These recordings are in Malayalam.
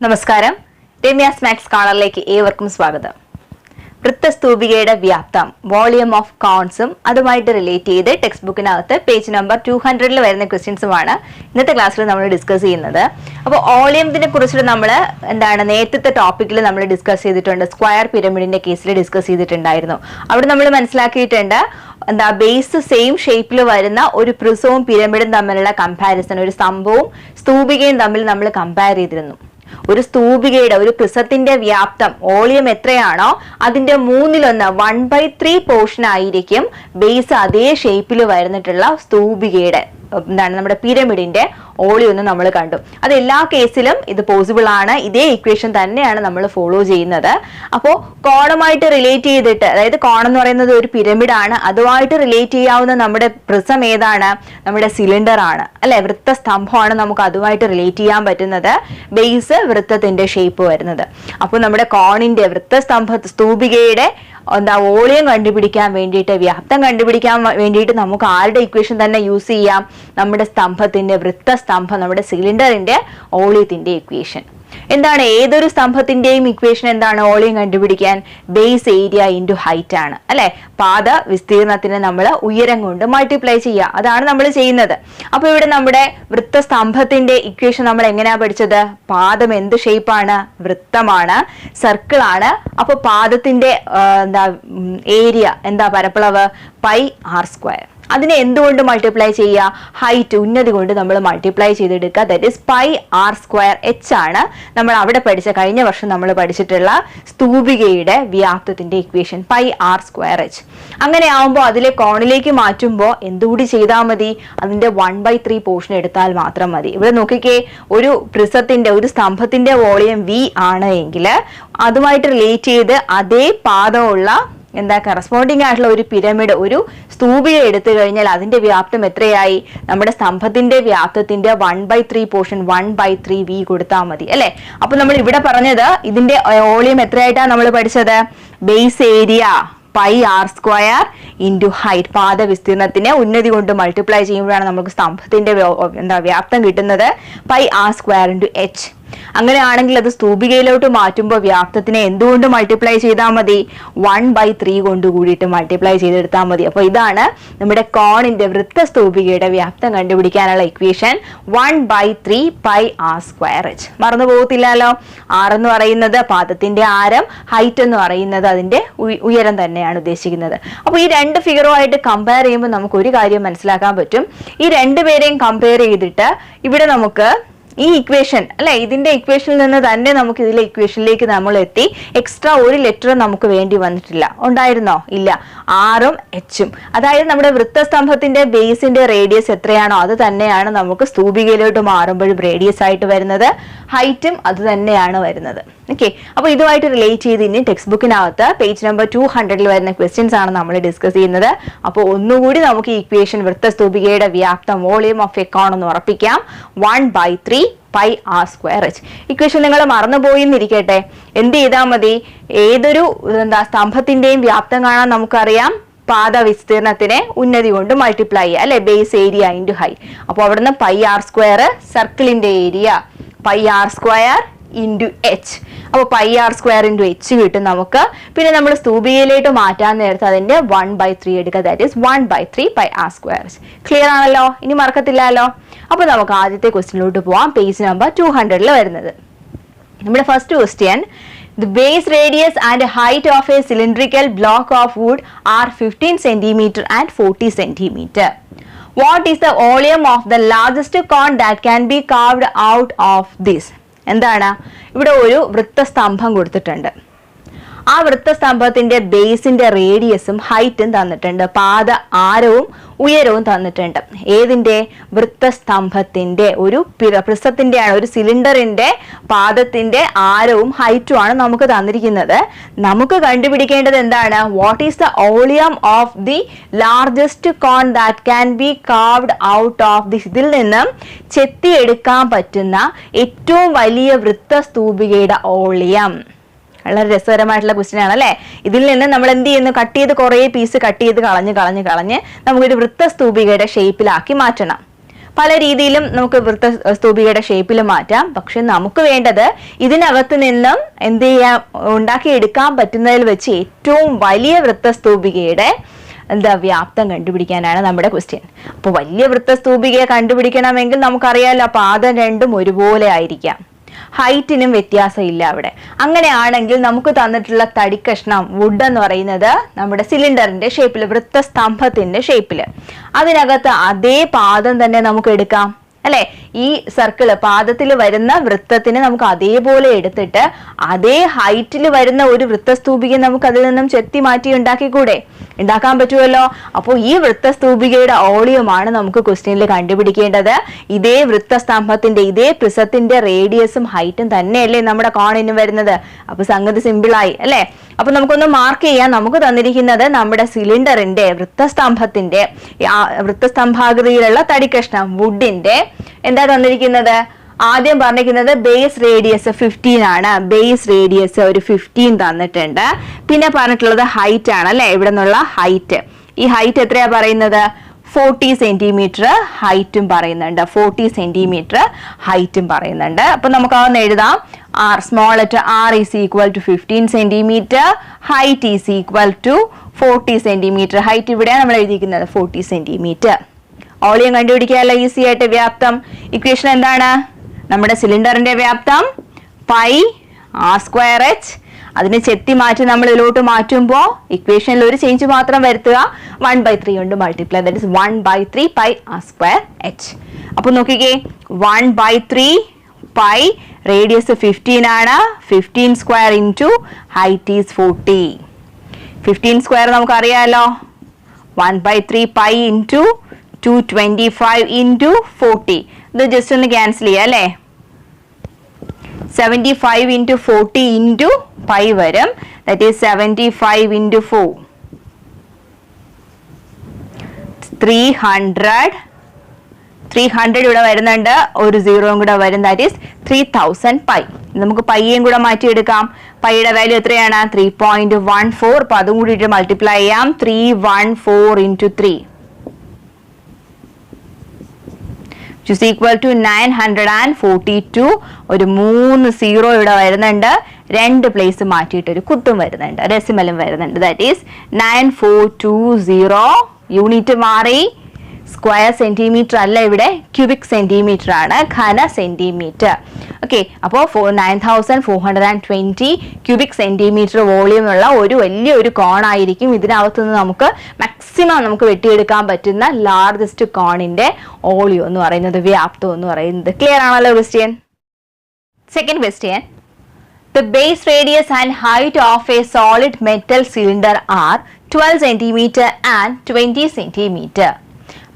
നമസ്കാരം, രമ്യാസ് മാത്സ് കോർണറിലേക്ക് ഏവർക്കും സ്വാഗതം. വൃത്തസ്തൂപികയുടെ വ്യാപ്തം, വോളിയം ഓഫ് കോൺസും അതുമായിട്ട് റിലേറ്റ് ചെയ്ത് ടെക്സ്റ്റ് ബുക്കിനകത്ത് പേജ് നമ്പർ 200 വരുന്ന ക്വസ്റ്റ്യൻസുമാണ് ഇന്നത്തെ ക്ലാസ്സിൽ നമ്മൾ ഡിസ്കസ് ചെയ്യുന്നത്. അപ്പോൾ വോളിയത്തിനെ കുറിച്ചിട്ട് നമ്മൾ നേരത്തെ ടോപ്പിക്കിൽ നമ്മൾ ഡിസ്കസ് ചെയ്തിട്ടുണ്ട്. സ്ക്വയർ പിരമിഡിന്റെ കേസിൽ ഡിസ്കസ് ചെയ്തിട്ടുണ്ടായിരുന്നു. അവിടെ നമ്മൾ മനസ്സിലാക്കിയിട്ടുണ്ട് ബേസ് സെയിം ഷേപ്പിൽ വരുന്ന ഒരു പ്രിസവും പിരമിഡും തമ്മിലുള്ള കമ്പാരിസൺ, ഒരു സ്തംഭവും സ്തൂപികയും തമ്മിൽ നമ്മൾ കമ്പയർ ചെയ്തിരുന്നു. ഒരു സ്തൂപികയുടെ, ഒരു പ്രിസത്തിന്റെ വ്യാപ്തം വോളിയം എത്രയാണോ അതിന്റെ 1/3 1/3 പോർഷൻ ആയിരിക്കും ബേസ് അതേ ഷേപ്പിൽ വരുന്നിട്ടുള്ള സ്തൂപികയുടെ നമ്മുടെ പിരമിഡിന്റെ വോളിയം എന്ന് നമ്മൾ കണ്ടു. അത് എല്ലാ കേസിലും ഇത് പോസിബിൾ ആണ്. ഇതേ ഇക്വേഷൻ തന്നെയാണ് നമ്മൾ ഫോളോ ചെയ്യുന്നത്. അപ്പോൾ കോണുമായിട്ട് റിലേറ്റ് ചെയ്തിട്ട്, അതായത് കോൺ എന്ന് പറയുന്നത് ഒരു പിരമിഡ് ആണ്, അതുമായിട്ട് റിലേറ്റ് ചെയ്യാവുന്ന നമ്മുടെ പ്രിസം ഏതാണ്? നമ്മുടെ സിലിണ്ടർ ആണ് അല്ലെ, വൃത്തസ്തംഭമാണ്. നമുക്ക് അതുമായിട്ട് റിലേറ്റ് ചെയ്യാൻ പറ്റുന്നത് ബേസ് വൃത്തത്തിന്റെ ഷേപ്പ് വരുന്നത്. അപ്പോൾ നമ്മുടെ കോണിന്റെ സ്തൂപികയുടെ വോളിയം കണ്ടുപിടിക്കാൻ വേണ്ടിയിട്ട്, വ്യാപ്തം കണ്ടുപിടിക്കാൻ വേണ്ടിയിട്ട് നമുക്ക് ആരുടെ ഇക്വേഷൻ തന്നെ യൂസ് ചെയ്യാം? നമ്മുടെ സ്തംഭത്തിന്റെ, വൃത്തസ്തംഭം, നമ്മുടെ സിലിണ്ടറിന്റെ വോളിയത്തിന്റെ ഇക്വേഷൻ എന്താണ്? ഏതൊരു സ്തംഭത്തിന്റെയും ഇക്വേഷൻ എന്താണ്? വോളിയം കണ്ടുപിടിക്കാൻ ബേസ് ഏരിയ ഇൻറ്റു ഹൈറ്റ് ആണ് അല്ലെ. പാദ വിസ്തീർണത്തിന് നമ്മൾ ഉയരം കൊണ്ട് മൾട്ടിപ്ലൈ ചെയ്യുക, അതാണ് നമ്മൾ ചെയ്യുന്നത്. അപ്പൊ ഇവിടെ നമ്മുടെ വൃത്തസ്തംഭത്തിന്റെ ഇക്വേഷൻ നമ്മൾ എങ്ങനെയാ പഠിച്ചത്? പാദം എന്ത് ഷേപ്പാണ്? വൃത്തമാണ്, സർക്കിൾ ആണ്. അപ്പൊ പാദത്തിന്റെ ഏരിയ എന്താ? പരപ്പളവ് πr². അതിനെ എന്തുകൊണ്ട് മൾട്ടിപ്ലൈ ചെയ്യുക? ഹൈറ്റ്, ഉന്നതി കൊണ്ട് നമ്മൾ മൾട്ടിപ്ലൈ ചെയ്തെടുക്കുക. ദാറ്റ് ഈസ് πr²h ആണ് നമ്മൾ അവിടെ പഠിച്ച, കഴിഞ്ഞ വർഷം നമ്മൾ പഠിച്ചിട്ടുള്ള സ്തൂപികയുടെ വ്യാപ്തത്തിന്റെ ഇക്വേഷൻ πr²h. അങ്ങനെ ആവുമ്പോൾ അതിലെ കോണിലേക്ക് മാറ്റുമ്പോൾ എന്തുകൂടി ചെയ്താൽ മതി? അതിന്റെ 1/3 പോർഷൻ എടുത്താൽ മാത്രം മതി. ഇവിടെ നോക്കിക്കേ, ഒരു പ്രിസത്തിന്റെ, ഒരു സ്തംഭത്തിന്റെ വോളിയം v ആണ് എങ്കിൽ അതുമായിട്ട് റിലേറ്റ് ചെയ്ത് അതേ പാദമുള്ള കറസ്പോണ്ടിങ് ആയിട്ടുള്ള ഒരു പിരമിഡ്, ഒരു സ്തൂപിക എടുത്തു കഴിഞ്ഞാൽ അതിന്റെ വ്യാപ്തം എത്രയായി? നമ്മുടെ സ്തംഭത്തിന്റെ വ്യാപ്തത്തിന്റെ 1/3 പോർഷൻ 1/3 v കൊടുത്താൽ മതി അല്ലെ. അപ്പൊ നമ്മൾ ഇവിടെ പറഞ്ഞത് ഇതിന്റെ വോളിയം എത്രയായിട്ടാണ് നമ്മൾ പഠിച്ചത്? Base area πr² into height, പാദ വിസ്തീർണത്തിനെ ഉന്നതി കൊണ്ട് മൾട്ടിപ്ലൈ ചെയ്യുമ്പോഴാണ് നമുക്ക് സ്തംഭത്തിന്റെ വ്യാപ്തം കിട്ടുന്നത്. πr² into h. അങ്ങനെയാണെങ്കിൽ അത് സ്തൂപികയിലോട്ട് മാറ്റുമ്പോൾ വ്യാപ്തത്തിനെ എന്തുകൊണ്ട് മൾട്ടിപ്ലൈ ചെയ്താൽ മതി? 1/3 കൊണ്ട് കൂടിയിട്ട് മൾട്ടിപ്ലൈ ചെയ്തെടുത്താൽ മതി. അപ്പൊ ഇതാണ് നമ്മുടെ കോണിന്റെ, വൃത്തസ്തൂപികയുടെ വ്യാപ്തം കണ്ടുപിടിക്കാനുള്ള ഇക്വേഷൻ 1/3 πr²h. മറന്നു പോകത്തില്ലല്ലോ. r എന്ന് പറയുന്നത് പാദത്തിന്റെ ആരം, ഹൈറ്റ് എന്ന് പറയുന്നത് അതിന്റെ ഉയരം തന്നെയാണ് ഉദ്ദേശിക്കുന്നത്. അപ്പൊ ഈ രണ്ട് ഫിഗറുമായിട്ട് കമ്പയർ ചെയ്യുമ്പോൾ നമുക്ക് ഒരു കാര്യം മനസ്സിലാക്കാൻ പറ്റും. ഈ രണ്ടുപേരെയും കമ്പയർ ചെയ്തിട്ട് ഇവിടെ നമുക്ക് ഈ ഇക്വേഷൻ അല്ലെ, ഇതിന്റെ ഇക്വേഷനിൽ നിന്ന് തന്നെ നമുക്ക് ഇതിലെ ഇക്വേഷനിലേക്ക് നമ്മൾ എത്തി. എക്സ്ട്രാ ഒരു ലെറ്റർ നമുക്ക് വേണ്ടി വന്നിട്ടില്ല. ഉണ്ടായിരുന്നോ? ഇല്ല. ആറും എച്ചും, അതായത് നമ്മുടെ വൃത്തസ്തംഭത്തിന്റെ ബേസിന്റെ റേഡിയസ് എത്രയാണോ അത് തന്നെയാണ് നമുക്ക് സ്തൂപികയിലോട്ട് മാറുമ്പോഴും റേഡിയസ് ആയിട്ട് വരുന്നത്. ഹൈറ്റും അത് തന്നെയാണ് വരുന്നത്. ഓക്കെ, അപ്പൊ ഇതുമായിട്ട് റിലേറ്റ് ചെയ്ത് ഇനി ടെക്സ്റ്റ് ബുക്കിനകത്ത് പേജ് നമ്പർ 200 വരുന്ന ക്വസ്റ്റ്യൻസ് ആണ് നമ്മൾ ഡിസ്കസ് ചെയ്യുന്നത്. അപ്പോൾ ഒന്നുകൂടി നമുക്ക് ഈ ഇക്വേഷൻ, വൃത്തസ്തൂപികയുടെ വ്യാപ്തം, വോളിയം ഓഫ് എ കോൺ എന്ന് ഉറപ്പിക്കാം. 1/3 πr²h. ഇക്വേഷൻ നിങ്ങൾ മറന്നുപോയി എന്നിരിക്കട്ടെ, എന്ത് ചെയ്താൽ മതി? ഏതൊരു സ്തംഭത്തിന്റെയും വ്യാപ്തം കാണാൻ നമുക്കറിയാം പാദ വിസ്തീർണത്തിനെ ഉന്നതി കൊണ്ട് മൾട്ടിപ്ലൈ ചെയ്യുക അല്ലെ, ബേസ് ഏരിയ ഇൻറ്റു ഹൈറ്റ്. അപ്പൊ അവിടുന്ന് πr², സർക്കിളിന്റെ ഏരിയ πr² ഇൻറ്റു h. അപ്പോൾ πr² ഇൻറ്റു h കിട്ടും നമുക്ക്. പിന്നെ നമ്മൾ സ്തൂപികയിലേക്ക് മാറ്റാൻ നേരത്തെ അതിന്റെ 1/3 എടുക്കുക. That is 1/3 πr². ക്ലിയർ ആണല്ലോ? ഇനി മറക്കത്തില്ലല്ലോ. അപ്പൊ നമുക്ക് ആദ്യത്തെ ക്വസ്റ്റ്യനിലോട്ട് പോവാം. പേജ് നമ്പർ 200 വരുന്നത് നമ്മുടെ first question. The base radius and height of a cylindrical block of wood are 15 cm and 40 cm. What is the volume of the largest cone that can be carved out of this? എന്താണ്? ഇവിടെ ഒരു വൃത്തസ്തംഭം കൊടുത്തിട്ടുണ്ട്. ആ വൃത്തസ്തംഭത്തിന്റെ ബേസിന്റെ റേഡിയസും ഹൈറ്റും തന്നിട്ടുണ്ട്, പാദ ആരവും ഉയരവും തന്നിട്ടുണ്ട്. ഏതിന്റെ? വൃത്തസ്തംഭത്തിന്റെ, ഒരു പ്രിസത്തിന്റെ ആണ്, ഒരു സിലിണ്ടറിന്റെ പാദത്തിന്റെ ആരവും ഹൈറ്റും ആണ് നമുക്ക് തന്നിരിക്കുന്നത്. നമുക്ക് കണ്ടുപിടിക്കേണ്ടത് എന്താണ്? What is the volume of the largest cone that can be carved out of this. ഇതിൽ നിന്നും ചെത്തിയെടുക്കാൻ പറ്റുന്ന ഏറ്റവും വലിയ വൃത്തസ്തൂപികയുടെ വോളിയം. വളരെ രസകരമായിട്ടുള്ള ക്വസ്റ്റ്യൻ ആണ് അല്ലെ. ഇതിൽ നിന്ന് നമ്മൾ എന്ത് ചെയ്യുന്നു? കട്ട് ചെയ്ത് കുറേ പീസ് കട്ട് ചെയ്ത് കളഞ്ഞ് നമുക്കൊരു വൃത്തസ്തൂപികയുടെ ഷേപ്പിലാക്കി മാറ്റണം. പല രീതിയിലും നമുക്ക് വൃത്ത സ്തൂപികയുടെ ഷേപ്പിൽ മാറ്റാം. പക്ഷെ നമുക്ക് വേണ്ടത് ഇതിനകത്ത് നിന്നും എന്ത് ചെയ്യാം, ഉണ്ടാക്കിയെടുക്കാൻ പറ്റുന്നതിൽ വെച്ച് ഏറ്റവും വലിയ വൃത്തസ്തൂപികയുടെ വ്യാപ്തം കണ്ടുപിടിക്കാനാണ് നമ്മുടെ ക്വസ്റ്റ്യൻ. അപ്പോൾ വലിയ വൃത്തസ്തൂപികയെ കണ്ടുപിടിക്കണമെങ്കിൽ നമുക്കറിയാലോ പാദം രണ്ടും ഒരുപോലെ ആയിരിക്കാം, ഹൈറ്റിനും വ്യത്യാസം ഇല്ല അവിടെ. അങ്ങനെയാണെങ്കിൽ നമുക്ക് തന്നിട്ടുള്ള തടിക്കഷ്ണം വുഡ് എന്ന് പറയുന്നത് നമ്മുടെ സിലിണ്ടറിന്റെ ഷേപ്പിൽ, വൃത്തസ്തംഭത്തിന്റെ ഷേപ്പിൽ, അതിനകത്ത് അതേ പാദം തന്നെ നമുക്ക് എടുക്കാം അല്ലെ. ഈ സർക്കിള് പാദത്തിൽ വരുന്ന വൃത്തത്തിന് നമുക്ക് അതേപോലെ എടുത്തിട്ട് അതേ ഹൈറ്റിൽ വരുന്ന ഒരു വൃത്തസ്തൂപിക നമുക്ക് അതിൽ നിന്നും ചെത്തി മാറ്റി ഉണ്ടാക്കിക്കൂടെ? ഉണ്ടാക്കാൻ പറ്റുമല്ലോ. അപ്പോൾ ഈ വൃത്തസ്തൂപികയുടെ വോളിയമാണ് നമുക്ക് ക്വസ്റ്റ്യനിൽ കണ്ടുപിടിക്കേണ്ടത്. ഇതേ വൃത്തസ്തംഭത്തിന്റെ ഇതേ പ്രിസത്തിന്റെ റേഡിയസും ഹൈറ്റും തന്നെയല്ലേ നമ്മുടെ കോണിന് വരുന്നത്. അപ്പൊ സംഗതി സിമ്പിളായി അല്ലെ. അപ്പൊ നമുക്കൊന്ന് മാർക്ക് ചെയ്യാം. നമുക്ക് തന്നിരിക്കുന്നത് നമ്മുടെ സിലിണ്ടറിന്റെ വൃത്തസ്തംഭാകൃതിയിലുള്ള തടിക്കഷ്ണം വുഡിന്റെ എന്താ തന്നിരിക്കുന്നത്? ആദ്യം പറഞ്ഞിരിക്കുന്നത് ബേസ് റേഡിയസ് 15 ആണ്. ബേസ് റേഡിയസ് ഒരു 15 തന്നിട്ടുണ്ട്. പിന്നെ പറഞ്ഞിട്ടുള്ളത് ഹൈറ്റ് ആണ് അല്ലെ. ഇവിടെ നിന്നുള്ള ഹൈറ്റ്, ഈ ഹൈറ്റ് എത്രയാ പറയുന്നത്? 40 സെന്റിമീറ്റർ ഹൈറ്റും പറയുന്നുണ്ട്. 40 സെന്റിമീറ്റർ ഹൈറ്റും പറയുന്നുണ്ട്. അപ്പൊ നമുക്ക് അതൊന്ന് എഴുതാം. R, small letter R is equal to 15 centimeter, height is equal to 40 centimeter. Height ഇവിടെയാണ് നമ്മൾ എഴുതിയിരിക്കുന്നത് 40 സെന്റിമീറ്റർ. വോളിയം കണ്ടുപിടിക്കാനുള്ള ഈസി ആയിട്ട് വ്യാപ്തം ഇക്വേഷൻ എന്താണ്? നമ്മുടെ സിലിണ്ടറിന്റെ വ്യാപ്തം പൈ r²h. അതിനെ ചെത്തി മാറ്റി നമ്മൾ ഇതിലോട്ട് മാറ്റുമ്പോൾ ഇക്വേഷനിൽ ഒരു ചേഞ്ച് മാത്രം വരുത്തുക, 1/3 കൊണ്ട് multiply, that is 1/3 pi r²h. അപ്പൊ നോക്കിക്കേ, 1/3 പൈ, റേഡിയസ് 15 ആണ്, 15 square into height is 40. 15 square നമുക്കറിയാലോ, 1/3 പൈ ഇൻറ്റു 225 ഇൻറ്റു 40. ഇത് ജസ്റ്റ് ഒന്ന് ക്യാൻസൽ ചെയ്യാം അല്ലേ. 75 ഇൻറ്റു 40 ഇൻറ്റു പൈ വരും, ദാറ്റ് ഈസ് 75 ഇൻറ്റു 4, 300 ഇവിടെ വരുന്നുണ്ട്, ഒരു സീറോയും കൂടെ വരും, ദാറ്റ് ഈസ് 3000 പൈ. നമുക്ക് പൈയും കൂടെ മാറ്റിയെടുക്കാം. പൈയുടെ വാല്യൂ എത്രയാണ്? 3.14. അപ്പൊ അതും കൂടിയിട്ട് മൾട്ടിപ്ലൈ ചെയ്യാം. 314 into 3 which is equal to 942. ഒരു 3 സീറോ ഇവിടെ വരുന്നുണ്ട്, 2 പ്ലേസ് മാറ്റിയിട്ട് ഒരു കുത്തും വരുന്നുണ്ട്, ഡെസിമലും വരുന്നുണ്ട്, ദാറ്റ് ഈസ് 9420. യൂണിറ്റ് മാറി, സ്ക്വയർ സെന്റിമീറ്റർ അല്ല, ഇവിടെ ക്യൂബിക് സെന്റിമീറ്റർ ആണ്, ഘന സെന്റിമീറ്റർ. ഓക്കെ, അപ്പോൾ 9420 ക്യൂബിക് സെന്റിമീറ്റർ വോളിയം ഉള്ള ഒരു വലിയൊരു കോൺ ആയിരിക്കും. ഇതിനകത്ത് നിന്ന് നമുക്ക് മാക്സിമം നമുക്ക് വെട്ടിയെടുക്കാൻ പറ്റുന്ന ലാർജസ്റ്റ് കോണിന്റെ വോളിയം എന്ന് പറയുന്നത്, വ്യാപ്തം എന്ന് പറയുന്നത്. ക്ലിയർ ആണല്ലോ question? Second question, the base radius and height of a solid metal cylinder are 12 centimeter and 20 centimeter.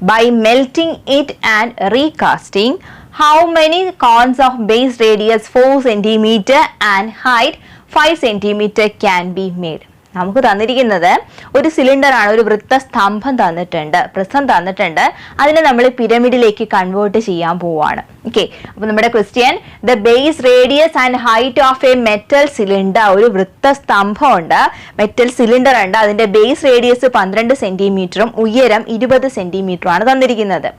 By melting it and recasting, how many cones of base radius 4 centimeter and height 5 centimeter can be made? നമുക്ക് തന്നിരിക്കുന്നത് ഒരു സിലിണ്ടർ ആണ്, ഒരു വൃത്തസ്തംഭം തന്നിട്ടുണ്ട്, പ്രിസം തന്നിട്ടുണ്ട്. അതിനെ നമ്മൾ പിരമിഡിലേക്ക് കൺവേർട്ട് ചെയ്യാൻ പോവാണ്. ഓക്കെ, അപ്പൊ നമ്മുടെ question, the base radius and height of A metal cylinder, ഒരു വൃത്തസ്തംഭം ഉണ്ട്, മെറ്റൽ സിലിണ്ടർ ഉണ്ട്, അതിന്റെ ബേസ് റേഡിയസ് 12 സെന്റിമീറ്ററും ഉയരം 20 സെന്റിമീറ്ററും ആണ് തന്നിരിക്കുന്നത്.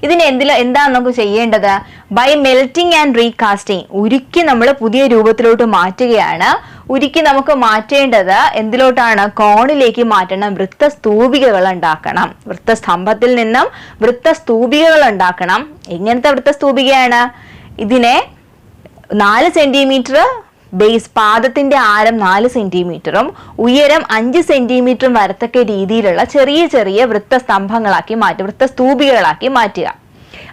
ഇതിന് എന്താണ് നമുക്ക് ചെയ്യേണ്ടത്? ബൈ മെൽറ്റിംഗ് ആൻഡ് റീകാസ്റ്റിംഗ്, ഉരുക്കി നമ്മൾ പുതിയ രൂപത്തിലോട്ട് മാറ്റുകയാണ്. ഉരുക്കി നമുക്ക് മാറ്റേണ്ടത് എന്തിലോട്ടാണ്? കോണിലേക്ക് മാറ്റണം, വൃത്തസ്തൂപികകൾ ഉണ്ടാക്കണം. വൃത്തസ്തംഭത്തിൽ നിന്നും വൃത്തസ്തൂപികകൾ ഉണ്ടാക്കണം. എങ്ങനത്തെ വൃത്തസ്തൂപികയാണ്? ഇതിനെ 4 സെന്റിമീറ്റർ ബേസ്, പാദത്തിന്റെ ആരം 4 സെന്റിമീറ്ററും ഉയരം 5 സെന്റിമീറ്ററും വരത്തക്ക രീതിയിലുള്ള ചെറിയ ചെറിയ വൃത്തസ്തംഭങ്ങളാക്കി മാറ്റുക, വൃത്തസ്തൂപികകളാക്കി മാറ്റുക.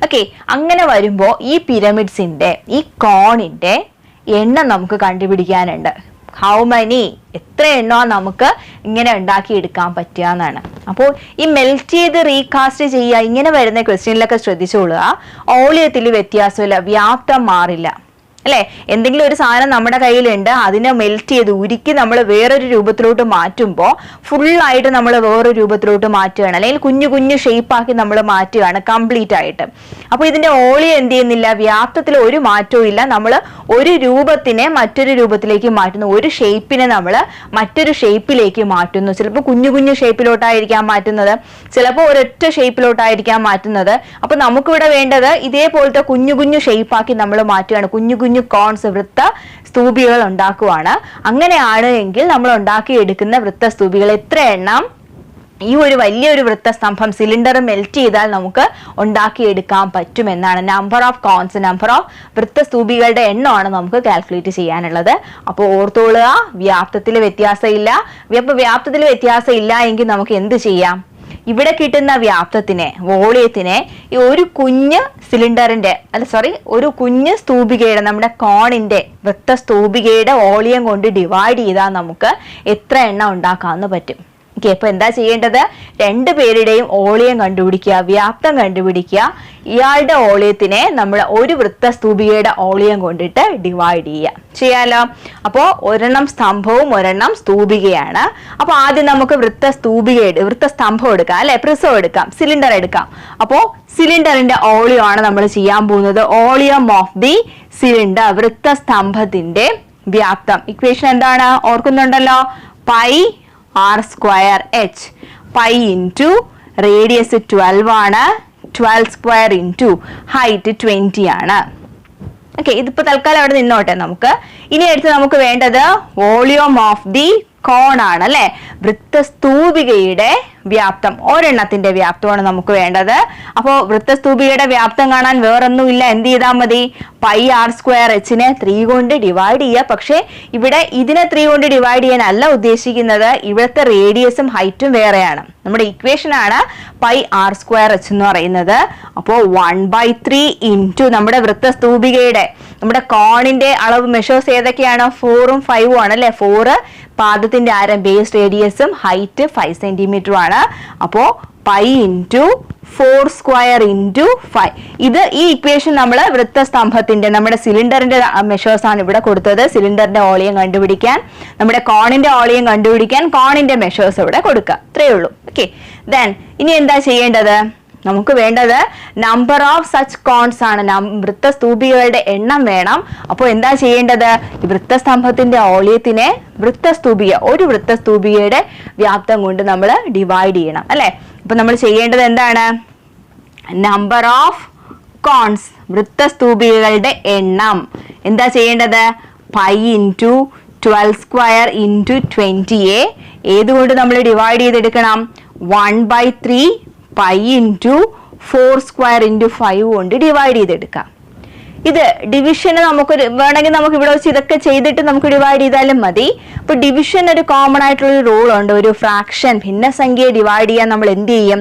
ഓക്കെ, അങ്ങനെ വരുമ്പോൾ ഈ പിരമിഡ്സിന്റെ, ഈ കോണിന്റെ എണ്ണം നമുക്ക് കണ്ടുപിടിക്കാനുണ്ട്. ഹൗ മെനി, എത്ര എണ്ണമാണ് നമുക്ക് ഇങ്ങനെ ഉണ്ടാക്കിയെടുക്കാൻ പറ്റുക എന്നാണ്. അപ്പോൾ ഈ മെൽറ്റ് ചെയ്ത് റീകാസ്റ്റ് ചെയ്യുക, ഇങ്ങനെ വരുന്ന ക്വസ്റ്റ്യനിലൊക്കെ ശ്രദ്ധിച്ചോളുക. വോളിയത്തിൽ വ്യത്യാസമില്ല, വ്യാപ്തം മാറില്ല. അല്ലെ? എന്തെങ്കിലും ഒരു സാധനം നമ്മുടെ കയ്യിലുണ്ട്, അതിനെ മെൽറ്റ് ചെയ്ത് ഉരുക്കി നമ്മൾ വേറൊരു രൂപത്തിലോട്ട് മാറ്റുമ്പോൾ ഫുള്ളായിട്ട് നമ്മൾ വേറൊരു രൂപത്തിലോട്ട് മാറ്റുകയാണ്, അല്ലെങ്കിൽ കുഞ്ഞു കുഞ്ഞു ഷേപ്പാക്കി നമ്മൾ മാറ്റുകയാണ് കംപ്ലീറ്റ് ആയിട്ട്. അപ്പൊ ഇതിന്റെ വോളിയം എന്ത് ചെയ്യുന്നില്ല, വ്യാപ്തത്തിൽ ഒരു മാറ്റവും ഇല്ല. നമ്മൾ ഒരു രൂപത്തിനെ മറ്റൊരു രൂപത്തിലേക്ക് മാറ്റുന്നു, ഒരു ഷേപ്പിനെ നമ്മൾ മറ്റൊരു ഷേപ്പിലേക്ക് മാറ്റുന്നു. ചിലപ്പോൾ കുഞ്ഞു കുഞ്ഞു ഷേപ്പിലോട്ടായിരിക്കാം മാറ്റുന്നത്, ചിലപ്പോൾ ഒരൊറ്റ ഷേപ്പിലോട്ടായിരിക്കാം മാറ്റുന്നത്. അപ്പൊ നമുക്കിവിടെ വേണ്ടത് ഇതേപോലത്തെ കുഞ്ഞു കുഞ്ഞു ഷേപ്പാക്കി നമ്മൾ മാറ്റുകയാണ്, കുഞ്ഞു കുഞ്ഞു കോൺസ്, വൃത്ത സ്തൂപികൾ ഉണ്ടാക്കുവാണ്. അങ്ങനെയാണ് എങ്കിൽ നമ്മൾ ഉണ്ടാക്കിയെടുക്കുന്ന വൃത്തസ്തൂപികൾ എത്ര എണ്ണം ഈ ഒരു വലിയൊരു വൃത്തസ്തംഭം സിലിണ്ടർ മെൽറ്റ് ചെയ്താൽ നമുക്ക് ഉണ്ടാക്കിയെടുക്കാൻ പറ്റുമെന്നാണ്. Number of cones, number of വൃത്തസ്തൂപികളുടെ എണ്ണമാണ് നമുക്ക് കാൽക്കുലേറ്റ് ചെയ്യാനുള്ളത്. അപ്പോൾ ഓർത്തോളുക, വ്യാപ്തത്തിൽ വ്യത്യാസമില്ല. അപ്പൊ വ്യാപ്തത്തിൽ വ്യത്യാസം ഇല്ല എങ്കിൽ നമുക്ക് എന്ത് ചെയ്യാം, ഇവിടെ കിട്ടുന്ന വ്യാപ്തത്തിനെ, വോളിയത്തിനെ ഈ ഒരു കുഞ്ഞ് സിലിണ്ടറിന്റെ ഒരു കുഞ്ഞ് സ്തൂപികയുടെ, നമ്മുടെ കോണിന്റെ വൃത്തസ്തൂപികയുടെ വോളിയം കൊണ്ട് ഡിവൈഡ് ചെയ്താൽ നമുക്ക് എത്ര എണ്ണം ഉണ്ടാക്കാമെന്ന് പറ്റും. ഓക്കെ, അപ്പൊ എന്താ ചെയ്യേണ്ടത്, രണ്ടുപേരുടെയും വോളിയം കണ്ടുപിടിക്കുക, വ്യാപ്തം കണ്ടുപിടിക്കുക. ഇയാളുടെ വോളിയത്തിനെ നമ്മൾ ഒരു വൃത്തസ്തൂപികയുടെ വോളിയം കൊണ്ടിട്ട് ഡിവൈഡ് ചെയ്യാലോ. അപ്പോ ഒരെണ്ണം സ്തംഭവും ഒരെണ്ണം സ്തൂപികയാണ്. അപ്പൊ ആദ്യം നമുക്ക് വൃത്തസ്തംഭം എടുക്കാം, അല്ലെ? പ്രിസം എടുക്കാം, സിലിണ്ടർ എടുക്കാം. അപ്പോ സിലിണ്ടറിന്റെ വോളിയം ആണ് നമ്മൾ ചെയ്യാൻ പോകുന്നത്. വോളിയം ഓഫ് ദി സിലിണ്ടർ, വൃത്തസ്തംഭത്തിന്റെ വ്യാപ്തം. ഇക്വേഷൻ എന്താണ്, ഓർക്കുന്നുണ്ടല്ലോ? Pi r square h. Pi into radius 12 ആണ്, 12 സ്ക്വയർ ഇൻറ്റു ഹൈറ്റ് 20 ആണ്. ഓക്കെ, ഇതിപ്പോ തൽക്കാലം അവിടെ നിന്നോട്ടെ. ഇനി അടുത്ത് നമുക്ക് വേണ്ടത് വോളിയം ഓഫ് ദി കോൺ ആണ്, അല്ലെ? വൃത്തസ്തൂപികയുടെ വ്യാപ്തം, ഒരെണ്ണത്തിന്റെ വ്യാപ്തമാണ് നമുക്ക് വേണ്ടത്. അപ്പോൾ വൃത്തസ്തൂപികയുടെ വ്യാപ്തം കാണാൻ വേറൊന്നുമില്ല, എന്ത് ചെയ്താൽ മതി, പൈ r സ്ക്വയർ എച്ചിനെ 3 കൊണ്ട് ഡിവൈഡ് ചെയ്യുക. പക്ഷെ ഇവിടെ ഇതിനെ 3 കൊണ്ട് ഡിവൈഡ് ചെയ്യാനല്ല ഉദ്ദേശിക്കുന്നത്, ഇവിടുത്തെ റേഡിയസും ഹൈറ്റും വേറെയാണ്. നമ്മുടെ ഇക്വേഷൻ ആണ് പൈ r സ്ക്വയർ എച്ച് എന്ന് പറയുന്നത്. അപ്പോൾ 1/3 ഇൻറ്റു നമ്മുടെ വൃത്തസ്തൂപികയുടെ, നമ്മുടെ കോണിന്റെ അളവ് മെഷേഴ്സ് ഏതൊക്കെയാണ്, 4ഉം 5ഉം ആണ്, അല്ലെ? 4 പാദത്തിന്റെ ആരം, ബേസ് റേഡിയസും ഹൈറ്റ് 5 സെന്റിമീറ്റർ ആണ്. അപ്പോ പൈ ഇൻറ്റു 4 സ്ക്വയർ ഇൻറ്റു 5. ഈ ഇക്വേഷൻ നമ്മൾ വൃത്തസ്തംഭത്തിന്റെ, നമ്മുടെ സിലിണ്ടറിന്റെ മെഷേഴ്സ് ആണ് ഇവിടെ കൊടുത്തത്. സിലിണ്ടറിന്റെ വോളിയം കണ്ടുപിടിക്കാൻ, നമ്മുടെ കോണിന്റെ വോളിയം കണ്ടുപിടിക്കാൻ കോണിന്റെ മെഷേഴ്സ് ഇവിടെ കൊടുക്കുക. ഇത്രയേ ഉള്ളൂ. ഓക്കെ, ദെൻ ഇനി എന്താ ചെയ്യേണ്ടത്, നമുക്ക് വേണ്ടത് നമ്പർ ഓഫ് സച്ച് കോൺസ് ആണ്, വൃത്തസ്തൂപികളുടെ എണ്ണം വേണം. അപ്പോൾ എന്താ ചെയ്യേണ്ടത്, ഈ വൃത്തസ്തംഭത്തിന്റെ വോളിയത്തിനെ ഒരു വൃത്തസ്തൂപികയുടെ വ്യാപ്തം കൊണ്ട് നമ്മൾ ഡിവൈഡ് ചെയ്യണം, അല്ലെ? അപ്പൊ നമ്മൾ ചെയ്യേണ്ടത് എന്താണ്, നമ്പർ ഓഫ് കോൺസ്, വൃത്തസ്തൂപികകളുടെ എണ്ണം എന്താ ചെയ്യേണ്ടത്, പൈ ഇൻറ്റു 12 സ്ക്വയർ ഇൻറ്റു 20 ഏതുകൊണ്ട് നമ്മൾ ഡിവൈഡ് ചെയ്തെടുക്കണം, 1/3 പൈ ഇൻറ്റു 4 സ്ക്വയർ ഇൻറ്റു 5 കൊണ്ട് ഡിവൈഡ് ചെയ്തെടുക്കാം. ഇത് ഡിവിഷന് നമുക്ക് വേണമെങ്കിൽ നമുക്ക് ഇവിടെ വെച്ച് ഇതൊക്കെ ചെയ്തിട്ട് നമുക്ക് ഡിവൈഡ് ചെയ്താലും മതി. അപ്പൊ ഡിവിഷൻ ഒരു കോമൺ ആയിട്ടുള്ള ഒരു റൂൾ ഉണ്ട്. ഒരു ഫ്രാക്ഷൻ, ഭിന്നസംഖ്യയെ ഡിവൈഡ് ചെയ്യാൻ നമ്മൾ എന്ത് ചെയ്യും,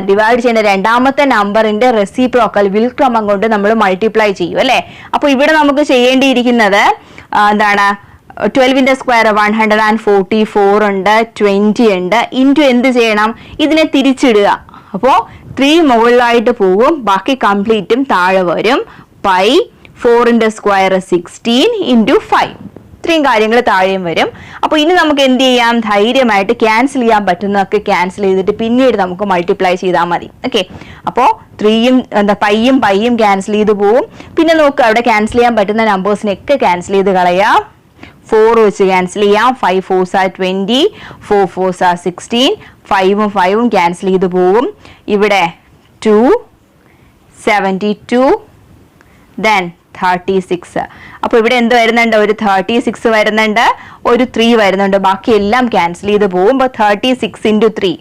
ഡിവൈഡ് ചെയ്യുന്ന രണ്ടാമത്തെ നമ്പറിന്റെ റെസിപ്രോക്കൽ വിൽക്രമം കൊണ്ട് നമ്മൾ മൾട്ടിപ്ലൈ ചെയ്യും, അല്ലെ? അപ്പൊ ഇവിടെ നമുക്ക് ചെയ്യേണ്ടിയിരിക്കുന്നത് എന്താണ്, 12ന്റെ സ്ക്വയർ 144 ഉണ്ട്, 20 ഉണ്ട്, ഇൻറ്റു എന്ത് ചെയ്യണം, ഇതിനെ തിരിച്ചിടുക. അപ്പോ 3 മുകളിലായിട്ട് പോകും, ബാക്കി കംപ്ലീറ്റും താഴെ വരും. പൈ 4ന്റെ സ്ക്വയർ 16 ഇൻറ്റു 5, ഇത്രയും കാര്യങ്ങൾ താഴെയും വരും. അപ്പൊ ഇനി നമുക്ക് എന്ത് ചെയ്യാം, ധൈര്യമായിട്ട് ക്യാൻസൽ ചെയ്യാൻ പറ്റുന്നതൊക്കെ ക്യാൻസൽ ചെയ്തിട്ട് പിന്നീട് നമുക്ക് മൾട്ടിപ്ലൈ ചെയ്താൽ മതി. ഓക്കെ, അപ്പോ 3യും പൈയും ക്യാൻസൽ ചെയ്ത് പോവും. പിന്നെ നോക്കുക, അവിടെ ക്യാൻസൽ ചെയ്യാൻ പറ്റുന്ന നമ്പേഴ്സിനൊക്കെ ക്യാൻസൽ ചെയ്ത് കളയാം. 4 വെച്ച് ക്യാൻസൽ ചെയ്യാം, 5 4s are 20, 4 4s are 16, 5ഉം cancel ചെയ്ത് പോവും. ഇവിടെ 2 72 then 36. അപ്പൊ ഇവിടെ എന്ത് വരുന്നുണ്ട്, ഒരു 36 വരുന്നുണ്ട്, ഒരു 3 വരുന്നുണ്ട്, ബാക്കി എല്ലാം ക്യാൻസൽ ചെയ്ത് പോകുമ്പോ 36 into 3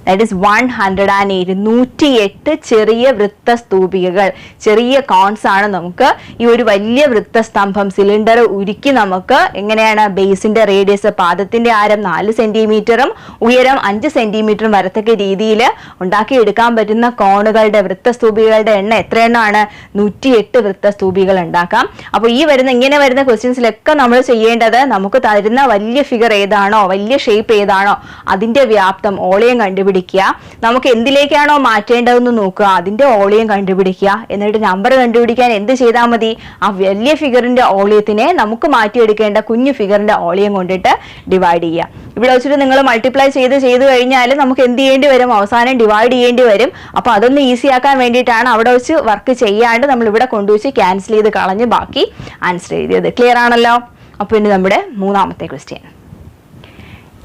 that is 108. 108 ചെറിയ വൃത്തസ്തൂപികകൾ, ചെറിയ കോൺസ് ആണ് നമുക്ക് ഈ ഒരു വലിയ വൃത്തസ്തംഭം സിലിണ്ടർ ഉരുക്കി നമുക്ക് എങ്ങനെയാണ് ബേസിന്റെ റേഡിയസ്, പാദത്തിന്റെ ആരം 4 സെന്റിമീറ്ററും ഉയരം 5 സെന്റിമീറ്ററും വരത്തക്ക രീതിയിൽ ഉണ്ടാക്കിയെടുക്കാൻ പറ്റുന്ന കോണുകളുടെ വൃത്തസ്തൂപികളുടെ എണ്ണം എത്ര എണ്ണമാണ്, 108 വൃത്തസ്തൂപികൾ ഉണ്ടാക്കാം. അപ്പൊ ഇങ്ങനെ വരുന്ന ക്വസ്റ്റ്യൻസിലൊക്കെ നമ്മൾ ചെയ്യേണ്ടത്, നമുക്ക് തരുന്ന വലിയ ഫിഗർ ഏതാണോ, വലിയ ഷേപ്പ് ഏതാണോ, അതിന്റെ വ്യാപ്തം വോളിയം കണ്ടുപിടിക്കുക, കണ്ടുപിടിക്കുക, നമുക്ക് എന്തിലേക്കാണോ മാറ്റേണ്ടതെന്ന് നോക്കുക, അതിന്റെ വോളിയം കണ്ടുപിടിക്കുക, എന്നിട്ട് നമ്പർ കണ്ടുപിടിക്കാൻ എന്ത് ചെയ്താൽ മതി, ആ വലിയ ഫിഗറിന്റെ വോളിയത്തിനെ നമുക്ക് മാറ്റിയെടുക്കേണ്ട കുഞ്ഞു ഫിഗറിന്റെ വോളിയം കൊണ്ടിട്ട് ഡിവൈഡ് ചെയ്യുക. ഇവിടെ വെച്ചിട്ട് നിങ്ങൾ മൾട്ടിപ്ലൈ ചെയ്ത് കഴിഞ്ഞാൽ നമുക്ക് എന്ത് ചെയ്യേണ്ടി വരും, അവസാനം ഡിവൈഡ് ചെയ്യേണ്ടി വരും. അപ്പൊ അതൊന്ന് ഈസി ആക്കാൻ വേണ്ടിയിട്ടാണ് അവിടെ വെച്ച് വർക്ക് ചെയ്യാണ്ട് നമ്മൾ ഇവിടെ കൊണ്ടുവച്ച് ക്യാൻസൽ ചെയ്ത് കളഞ്ഞ് ബാക്കി ആൻസർ എഴുതിയത്. ക്ലിയർ ആണല്ലോ? അപ്പൊ ഇനി നമ്മുടെ മൂന്നാമത്തെ question.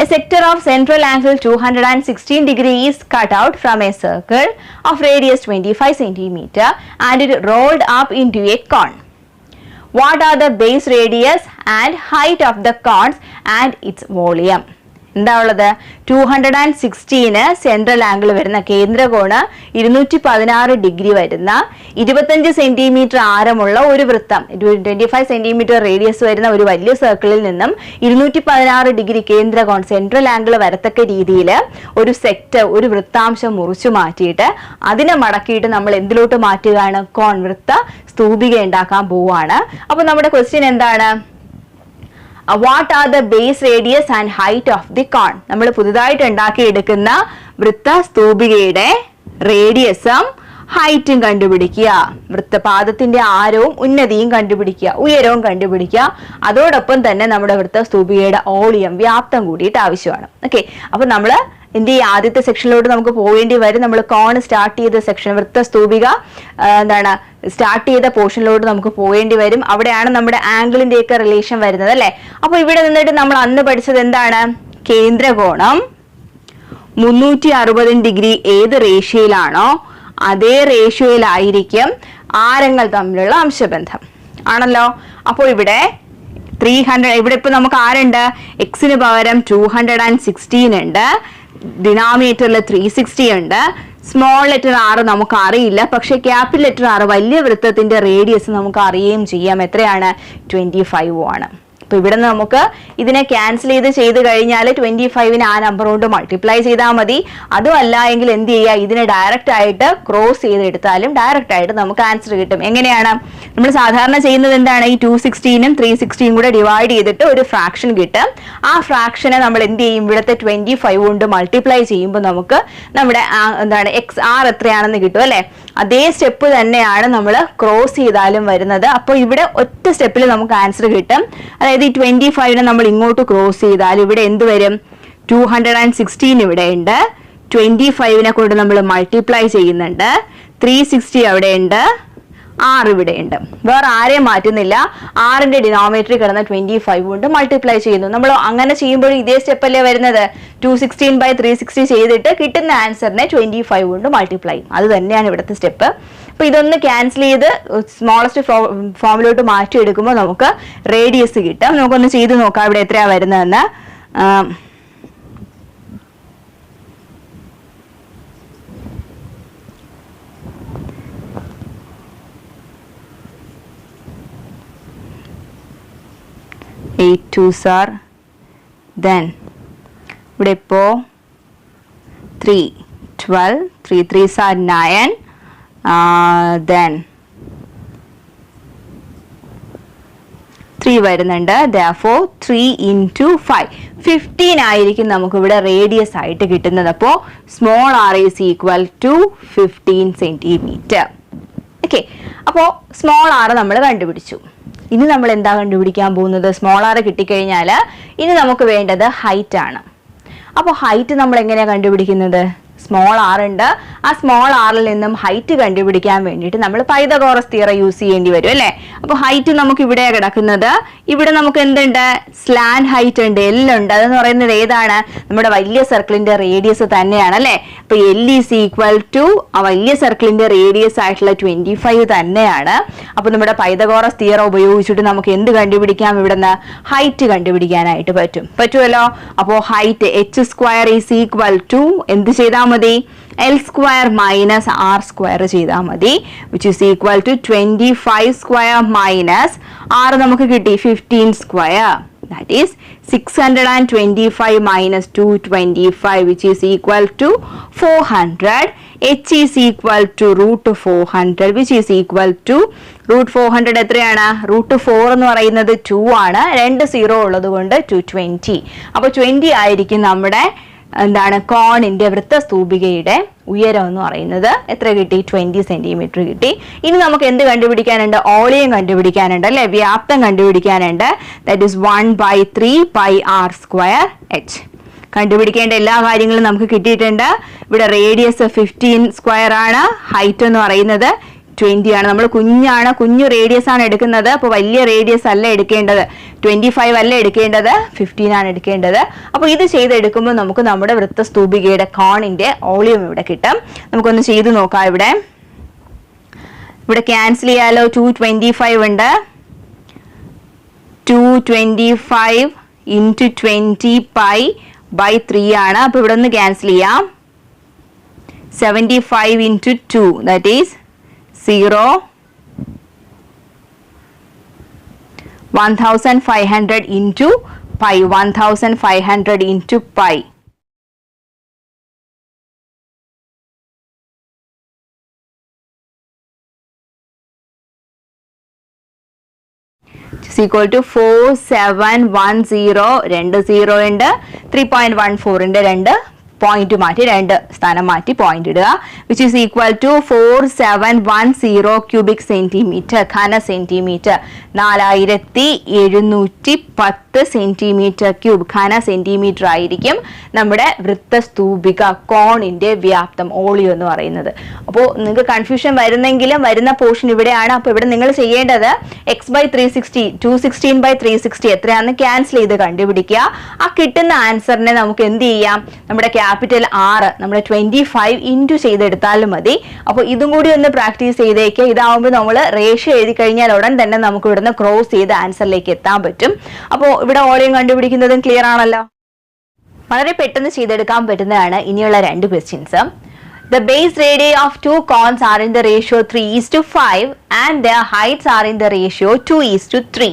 A sector of central angle 216 degree is cut out from a circle of radius 25 cm and it rolled up into a cone. What are the base radius and height of the cones and its volume? എന്താ ഉള്ളത്? 216 സെൻട്രൽ ആംഗിൾ വരുന്ന, കേന്ദ്രകോണ് 216 ഡിഗ്രി വരുന്ന, 25 സെന്റിമീറ്റർ ആരമുള്ള ഒരു വൃത്തം, 25 സെന്റിമീറ്റർ റേഡിയസ് വരുന്ന ഒരു വലിയ സർക്കിളിൽ നിന്നും 216 ഡിഗ്രി കേന്ദ്രകോൺ സെൻട്രൽ ആംഗിൾ വരത്തക്ക രീതിയിൽ ഒരു സെക്ടർ, ഒരു വൃത്താംശം മുറിച്ചു മാറ്റിയിട്ട് അതിനെ മടക്കിയിട്ട് നമ്മൾ എന്തിലോട്ട് മാറ്റുകയാണ്? കോൺ, വൃത്ത സ്തൂപിക ഉണ്ടാക്കാൻ പോവുകയാണ്. അപ്പൊ നമ്മുടെ ക്വസ്റ്റ്യൻ എന്താണ്? What are the base radius and height of the cone? നമ്മൾ പുതുതായിട്ട് ഉണ്ടാക്കിയെടുക്കുന്ന വൃത്ത സ്തൂപികയുടെ റേഡിയസും ഹൈറ്റും കണ്ടുപിടിക്കുക, വൃത്തപാദത്തിന്റെ ആരവും ഉന്നതിയും കണ്ടുപിടിക്കുക, ഉയരവും കണ്ടുപിടിക്കുക. അതോടൊപ്പം തന്നെ നമ്മുടെ വൃത്ത സ്തൂപികയുടെ വോളിയം, വ്യാപ്തം കൂടിയിട്ട് ആവശ്യമാണ്. ഓക്കെ, അപ്പൊ നമ്മള് ഇതിന്റെ ഈ ആദ്യത്തെ സെക്ഷനിലോട്ട് നമുക്ക് പോകേണ്ടി വരും. നമ്മൾ കോൺ സ്റ്റാർട്ട് ചെയ്ത സെക്ഷൻ, വൃത്ത സ്തൂപിക സ്റ്റാർട്ട് ചെയ്ത പോർഷനിലോട്ട് നമുക്ക് പോകേണ്ടി വരും. അവിടെയാണ് നമ്മുടെ ആംഗിളിന്റെ ഒക്കെ റിലേഷൻ വരുന്നത് അല്ലെ. അപ്പൊ ഇവിടെ നിന്നിട്ട് നമ്മൾ അന്ന് പഠിച്ചത് എന്താണ്? കേന്ദ്രകോണം 360 ഡിഗ്രി ഏത് റേഷ്യോയിലാണോ അതേ റേഷ്യോയിലായിരിക്കും ആരങ്ങൾ തമ്മിലുള്ള അംശബന്ധം ആണല്ലോ. അപ്പോൾ ഇവിടെ 300, ഇവിടെ ഇപ്പൊ നമുക്ക് ആരുണ്ട്? എക്സിന് പകരം 216 ഉണ്ട്, ഡിനോമിനേറ്ററിൽ 360 ഉണ്ട്. സ്മോൾ ലെറ്റർ ആറ് നമുക്ക് അറിയില്ല, പക്ഷെ ക്യാപിറ്റൽ ലെറ്റർ ആറ് വലിയ വൃത്തത്തിന്റെ റേഡിയസ് നമുക്ക് അറിയുകയും ചെയ്യാം. എത്രയാണ്? 25 ആണ്. അപ്പൊ ഇവിടെ നമുക്ക് ഇതിനെ ക്യാൻസൽ ചെയ്ത് കഴിഞ്ഞാൽ 25 ആ നമ്പർ കൊണ്ട് മൾട്ടിപ്ലൈ ചെയ്താൽ മതി. അതുമല്ല എങ്കിൽ എന്ത് ചെയ്യുക, ഇതിനെ ഡയറക്റ്റ് ആയിട്ട് ക്രോസ് ചെയ്തെടുത്താലും ഡയറക്റ്റ് ആയിട്ട് നമുക്ക് ആൻസർ കിട്ടും. എങ്ങനെയാണ് നമ്മൾ സാധാരണ ചെയ്യുന്നത്? എന്താണ്, ഈ 216ഉം 360ഉം കൂടെ ഡിവൈഡ് ചെയ്തിട്ട് ഒരു ഫ്രാക്ഷൻ കിട്ടും. ആ ഫ്രാക്ഷനെ നമ്മൾ എന്ത് ചെയ്യും, ഇവിടുത്തെ 25 കൊണ്ട് മൾട്ടിപ്ലൈ ചെയ്യുമ്പോൾ നമുക്ക് നമ്മുടെ എക്സ് ആർ എത്രയാണെന്ന് കിട്ടും അല്ലെ. അതേ സ്റ്റെപ്പ് തന്നെയാണ് നമ്മൾ ക്രോസ് ചെയ്താലും വരുന്നത്. അപ്പോൾ ഇവിടെ ഒറ്റ സ്റ്റെപ്പിൽ നമുക്ക് ആൻസർ കിട്ടും. അതായത് ഈ 25നെ നമ്മൾ ഇങ്ങോട്ട് ക്രോസ് ചെയ്താൽ ഇവിടെ എന്ത് വരും? 216 ഇവിടെ ഉണ്ട്, 25നെ കൊണ്ട് നമ്മൾ മൾട്ടിപ്ലൈ ചെയ്യുന്നുണ്ട്, 360 അവിടെ ഉണ്ട്, 6 ഇവിടെ ഉണ്ട്. വേറെ ആരെയും മാറ്റുന്നില്ല. 6ന്റെ ഡിനോമിനേറ്ററിൽ കിടന്ന 25 കൊണ്ട് മൾട്ടിപ്ലൈ ചെയ്യുന്നു. നമ്മൾ അങ്ങനെ ചെയ്യുമ്പോഴും ഇതേ സ്റ്റെപ്പ് അല്ലേ വരുന്നത്? 216/360 ചെയ്തിട്ട് കിട്ടുന്ന ആൻസറിനെ 25 കൊണ്ട് മൾട്ടിപ്ലൈ ചെയ്യും. അത് തന്നെയാണ് ഇവിടുത്തെ സ്റ്റെപ്പ്. അപ്പൊ ഇതൊന്ന് ക്യാൻസൽ ചെയ്ത് സ്മോളസ്റ്റ് ഫോമിലോട്ട് മാറ്റിയെടുക്കുമ്പോൾ നമുക്ക് റേഡിയസ് കിട്ടും. നമുക്കൊന്ന് ചെയ്ത് നോക്കാം ഇവിടെ എത്രയാ വരുന്നതെന്ന്. 8 2s are, then ഇവിടെ ഇപ്പോ 3 12, 3 3s are 9, then 3 വരുന്നുണ്ട്. therefore 3 into 5 15 ആയിരിക്കും നമുക്ക് ഇവിടെ റേഡിയസ് ആയിട്ട് കിട്ടുന്നത്. അപ്പോൾ small R is equal to 15 centimetre. Okay, അപ്പോൾ സ്മോൾ ആർ നമ്മൾ കണ്ടുപിടിച്ചു. ഇനി നമ്മൾ എന്താ കണ്ടുപിടിക്കാൻ പോകുന്നത്? സ്മോൾ ആർ കിട്ടിക്കഴിഞ്ഞാൽ ഇനി നമുക്ക് വേണ്ടത് ഹൈറ്റ് ആണ്. അപ്പോൾ ഹൈറ്റ് നമ്മൾ എങ്ങനെയാണ് കണ്ടുപിടിക്കുന്നത്? സ്മോൾ ആർ ഉണ്ട്, ആ സ്മോൾ ആറിൽ നിന്നും ഹൈറ്റ് കണ്ടുപിടിക്കാൻ വേണ്ടിയിട്ട് നമ്മൾ പൈതഗോറസ് തിയറം യൂസ് ചെയ്യേണ്ടി വരും അല്ലേ. അപ്പോൾ ഹൈറ്റ് നമുക്ക് ഇവിടെ കിടക്കുന്നത്. ഇവിടെ നമുക്ക് എന്തുണ്ട്? സ്ലാൻ ഹൈറ്റ് ഉണ്ട്, എൽ ഉണ്ട്. അതെന്ന് പറയുന്നത് ഏതാണ്? നമ്മുടെ വലിയ സർക്കിളിന്റെ റേഡിയസ് തന്നെയാണ് അല്ലേ. അപ്പൊ എൽ ഈസ് ഈക്വൽ ടു ആ വലിയ സർക്കിളിന്റെ റേഡിയസ് ആയിട്ടുള്ള 25 തന്നെയാണ്. അപ്പൊ നമ്മുടെ പൈതഗോറസ് തിയറം ഉപയോഗിച്ചിട്ട് നമുക്ക് എന്ത് കണ്ടുപിടിക്കാം? ഇവിടുന്ന് ഹൈറ്റ് കണ്ടുപിടിക്കാനായിട്ട് പറ്റുമല്ലോ. അപ്പോൾ height h square is equal to എന്ത് ചെയ്താൽ മതി? L square minus R square ചെയ്താൽ മതി, which is equal to 25 square minus R നമുക്ക് കിട്ടി 15 square, that is 625 minus 225, which is equal to 400. H is equal to root 400, which is equal to root 400 എത്രയാണ്? root 4 എന്ന് പറയുന്നത് 2 ആണ്, 2 0 ഉള്ളത് കൊണ്ട് 220. അപ്പോൾ 20 ആയിരിക്കും നമ്മുടെ എന്താണ് കോണിന്റെ വൃത്തസ്തൂപികയുടെ ഉയരം എന്ന് പറയുന്നത് എത്ര കിട്ടി? 20 സെന്റിമീറ്റർ കിട്ടി. ഇനി നമുക്ക് എന്ത് കണ്ടുപിടിക്കാനുണ്ട്? വോളിയം കണ്ടുപിടിക്കാനുണ്ട് അല്ലെ, വ്യാപ്തം കണ്ടുപിടിക്കാനുണ്ട്. That is 1/3 pi r square h. കണ്ടുപിടിക്കേണ്ട എല്ലാ കാര്യങ്ങളും നമുക്ക് കിട്ടിയിട്ടുണ്ട്. ഇവിടെ റേഡിയസ് 15 സ്ക്വയർ ആണ്, ഹൈറ്റ് എന്ന് പറയുന്നത് 20 ആണ്. നമ്മൾ കുഞ്ഞു റേഡിയസ് ആണ് എടുക്കുന്നത്. അപ്പോൾ വലിയ റേഡിയസ് അല്ല എടുക്കേണ്ടത്, 25 അല്ല എടുക്കേണ്ടത്, 15 ആണ് എടുക്കേണ്ടത്. അപ്പോൾ ഇത് ചെയ്തെടുക്കുമ്പോൾ നമുക്ക് നമ്മുടെ വൃത്തസ്തൂപികയുടെ കോണിന്റെ വോളിയം ഇവിടെ കിട്ടും. നമുക്കൊന്ന് ചെയ്തു നോക്കാം. ഇവിടെ ക്യാൻസൽ ചെയ്യാലോ. 225 ഉണ്ട്. 225 ഇൻറ്റു 20 പൈ ബൈ 3 ആണ്. അപ്പൊ ഇവിടെ ഒന്ന് ക്യാൻസൽ ചെയ്യാം. 75 into 2 that is 0. 1500 into pi, 1500 into pi. equal to 4710. 2 0 ഉണ്ട്. 3.14 ഉണ്ട്. 2 പോയിന്റ് മാറ്റി 2 സ്ഥാനം മാറ്റി പോയിന്റ് ഇടുക. Which is equal to 4710 cubic centimetre, ഘന സെന്റിമീറ്റർ. 4710 സെന്റിമീറ്റർ ക്യൂബ് ഘന സെന്റിമീറ്റർ ആയിരിക്കും നമ്മുടെ വൃത്തസ്തൂപിക കോണിന്റെ വ്യാപ്തം, വോളിയം എന്ന് പറയുന്നത്. അപ്പോൾ നിങ്ങൾക്ക് കൺഫ്യൂഷൻ വരുന്നെങ്കിലും വരുന്ന പോർഷൻ ഇവിടെയാണ്. അപ്പോൾ ഇവിടെ നിങ്ങൾ ചെയ്യേണ്ടത് x/360 216/360 എത്രയാണെന്ന് ക്യാൻസൽ ചെയ്ത് കണ്ടുപിടിക്കുക. ആ കിട്ടുന്ന ആൻസറിനെ നമുക്ക് എന്ത് ചെയ്യാം? നമ്മുടെ ക്യാപിറ്റൽ R നമ്മൾ 25 ഇൻറ്റു ചെയ്തെടുത്താലും മതി. അപ്പോൾ ഇതും കൂടി ഒന്ന് പ്രാക്ടീസ് ചെയ്തേക്ക്. ഇതാവുമ്പോൾ നമ്മൾ റേഷ്യോ എഴുതി കഴിഞ്ഞാൽ ഉടൻ തന്നെ നമുക്ക് ഇവിടുന്ന് ക്രോസ് ചെയ്ത് ആൻസറിലേക്ക് എത്താൻ പറ്റും. അപ്പോൾ ഇവിടെ വോളിയം കണ്ടുപിടിക്കുന്നതും ക്ലിയർ ആണല്ലോ. വളരെ പെട്ടെന്ന് ചെയ്തെടുക്കാൻ പറ്റുന്നതാണ് ഇനിയുള്ള 2 questions. The base radii of 2 cones are in the ratio 3:5 and their heights are in the ratio 2:3.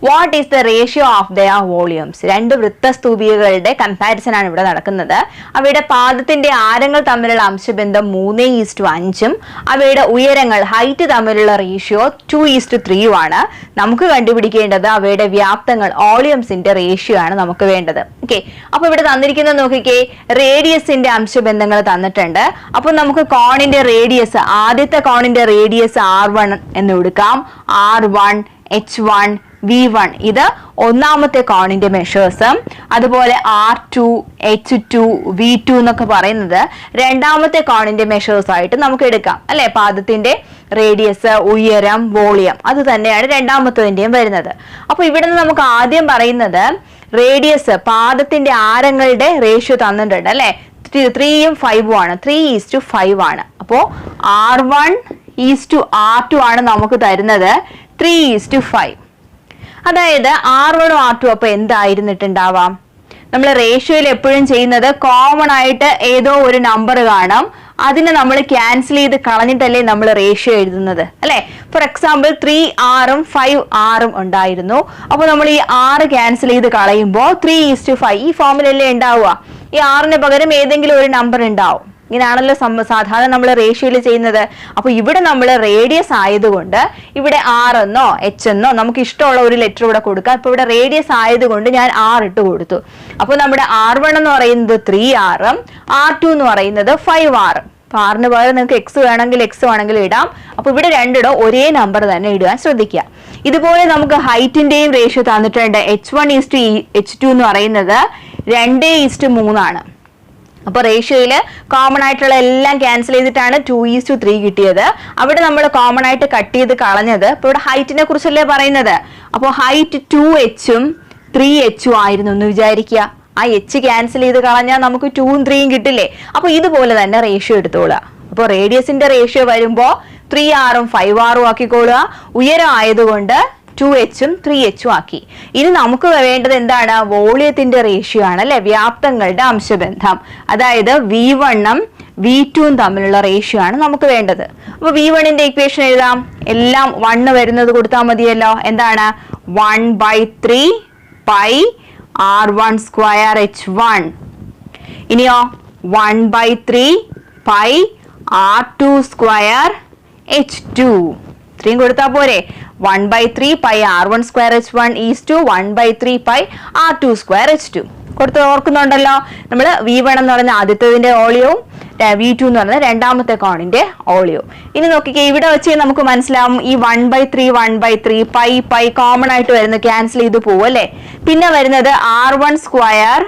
What is the ratio of their volumes? 2 വൃത്തസ്തൂപികകളുടെ comparison ആണ് ഇവിടെ നടക്കുന്നത്. അവയുടെ പാദത്തിന്റെ ആരങ്ങൾ തമ്മിലുള്ള അംശബന്ധം 3:5 അവയുടെ ഉയരങ്ങൾ ഹൈറ്റ് തമ്മിലുള്ള റേഷ്യോ 2:3 ആണ്. നമുക്ക് കണ്ടുപിടിക്കേണ്ടത് അവയുടെ വ്യാപ്തങ്ങൾ, വോളിയംസിന്റെ റേഷ്യോ ആണ് നമുക്ക് വേണ്ടത്. ഓക്കെ, അപ്പൊ ഇവിടെ തന്നിരിക്കുന്നത് നോക്കിക്കേ, റേഡിയസിന്റെ അംശബന്ധങ്ങൾ തന്നിട്ടുണ്ട്. അപ്പൊ നമുക്ക് കോണിന്റെ റേഡിയസ്, ആദ്യത്തെ കോണിന്റെ റേഡിയസ് R1 എന്ന് എടുക്കാം. R1 H1 V1 ഇത് ഒന്നാമത്തെ കോണിന്റെ മെഷേഴ്സ്. അതുപോലെ R2 H2 V2 എന്നൊക്കെ പറയുന്നത് രണ്ടാമത്തെ കോണിന്റെ മെഷേഴ്സ് ആയിട്ട് നമുക്ക് എടുക്കാം അല്ലെ. പാദത്തിന്റെ റേഡിയസ്, ഉയരം, വോളിയം അത് തന്നെയാണ് രണ്ടാമത്തതിന്റെയും വരുന്നത്. അപ്പൊ ഇവിടെ നിന്ന് നമുക്ക് ആദ്യം പറയുന്നത് റേഡിയസ്, പാദത്തിന്റെ ആരങ്ങളുടെ റേഷ്യോ തന്നിട്ടുണ്ട് അല്ലെ. 3ഉം 5ഉം ആണ്, 3:5 ആണ്. അപ്പോ R1:R2 ആണ് നമുക്ക് തരുന്നത് 3:5. അതായത് R1 R2 അപ്പൊ എന്തായിരുന്നിട്ടുണ്ടാവാം? നമ്മൾ റേഷ്യോയിൽ എപ്പോഴും ചെയ്യുന്നത് കോമൺ ആയിട്ട് ഏതോ ഒരു നമ്പർ കാണും, അതിനെ നമ്മൾ ക്യാൻസൽ ചെയ്ത് കളഞ്ഞിട്ടല്ലേ നമ്മൾ റേഷ്യോ എഴുതുന്നത് അല്ലെ. ഫോർ എക്സാമ്പിൾ 3R ഉം 5R ഉം ഉണ്ടായിരുന്നു. അപ്പൊ നമ്മൾ ഈ R ക്യാൻസൽ ചെയ്ത് കളയുമ്പോൾ 3:5 ഈ ഫോമിലല്ലേ ഉണ്ടാവുക. ഈ R-ന് പകരം ഏതെങ്കിലും ഒരു നമ്പർ ഉണ്ടാവും. ഇങ്ങനെയാണല്ലോ സാധാരണ നമ്മൾ റേഷ്യോയിൽ ചെയ്യുന്നത്. അപ്പൊ ഇവിടെ നമ്മൾ റേഡിയസ് ആയതുകൊണ്ട് ഇവിടെ R എന്നോ H എന്നോ നമുക്ക് ഇഷ്ടമുള്ള ഒരു ലെറ്റർ ഇവിടെ കൊടുക്കാം. ഇപ്പൊ ഇവിടെ റേഡിയസ് ആയതുകൊണ്ട് ഞാൻ R ഇട്ട് കൊടുത്തു. അപ്പൊ നമ്മുടെ R1 എന്ന് പറയുന്നത് 3R ഉം R2 എന്ന് പറയുന്നത് 5R. R-ന് പകരം നിങ്ങൾക്ക് X വേണമെങ്കിൽ X വേണമെങ്കിൽ ഇടാം. അപ്പൊ ഇവിടെ രണ്ടിടം ഒരേ നമ്പർ തന്നെ ഇടുവാൻ ശ്രദ്ധിക്കുക. ഇതുപോലെ നമുക്ക് ഹൈറ്റിന്റെയും റേഷ്യോ തന്നിട്ടുണ്ട്. H1:H2 എന്ന് പറയുന്നത് 2:3 ആണ്. അപ്പൊ റേഷ്യോയില് കോമൺ ആയിട്ടുള്ള എല്ലാം ക്യാൻസൽ ചെയ്തിട്ടാണ് 2:3 കിട്ടിയത്. അവിടെ നമ്മൾ കോമൺ ആയിട്ട് കട്ട് ചെയ്ത് കളഞ്ഞത്. ഇപ്പൊ ഇവിടെ ഹൈറ്റിനെ കുറിച്ചല്ലേ പറയുന്നത്. അപ്പോൾ ഹൈറ്റ് 2H ഉം 3H ഉം ആയിരുന്നു എന്ന് വിചാരിക്കുക. ആ H ക്യാൻസൽ ചെയ്ത് കളഞ്ഞാൽ നമുക്ക് 2ഉം 3ഉം കിട്ടില്ലേ. അപ്പൊ ഇതുപോലെ തന്നെ റേഷ്യോ എടുത്തോളുക. അപ്പോൾ റേഡിയസിന്റെ റേഷ്യോ വരുമ്പോ 3R ഉം 5R ഉം ആക്കിക്കോളുക. ഉയരം ആയതുകൊണ്ട് 2H ഉം 3H ഉം ആക്കി. ഇനി നമുക്ക് വേണ്ടത് എന്താണ്? വോളിയത്തിന്റെ റേഷ്യോ ആണ് അല്ലെ, വ്യാപ്തങ്ങളുടെ അംശബന്ധം. അതായത് V1 ഉം V2 ഉം തമ്മിലുള്ള റേഷ്യോ ആണ് നമുക്ക് വേണ്ടത്. അപ്പൊ V1ന്റെ ഇക്വേഷൻ എഴുതാം. എല്ലാം 1 വരുന്നത് കൊടുത്താൽ മതിയല്ലോ. എന്താണ്? 1/3 പൈ R1 സ്ക്വയർ H1. ഇനിയോ 1/3 പൈ R2 സ്ക്വയർ H2. ഇത്രയും കൊടുത്താൽ പോരെ. 1/3 pi R1 square H1 is to 1/3 pi R2 square H2. കൊടുത്ത് ഓർക്കുന്നുണ്ടല്ലോ. നമ്മൾ V1 എന്ന് പറയുന്ന ആദ്യത്തതിന്റെ വോളിയവും V2 എന്ന് പറയുന്നത് രണ്ടാമത്തെ കോണിന്റെ വോളിയവും. ഇനി നോക്കിക്കേ, ഇവിടെ വെച്ച് നമുക്ക് മനസ്സിലാവും ഈ 1/3 പൈ കോമൺ ആയിട്ട് വരുന്നത് ക്യാൻസൽ ചെയ്ത് പോവും അല്ലെ. പിന്നെ വരുന്നത് R1 സ്ക്വയർ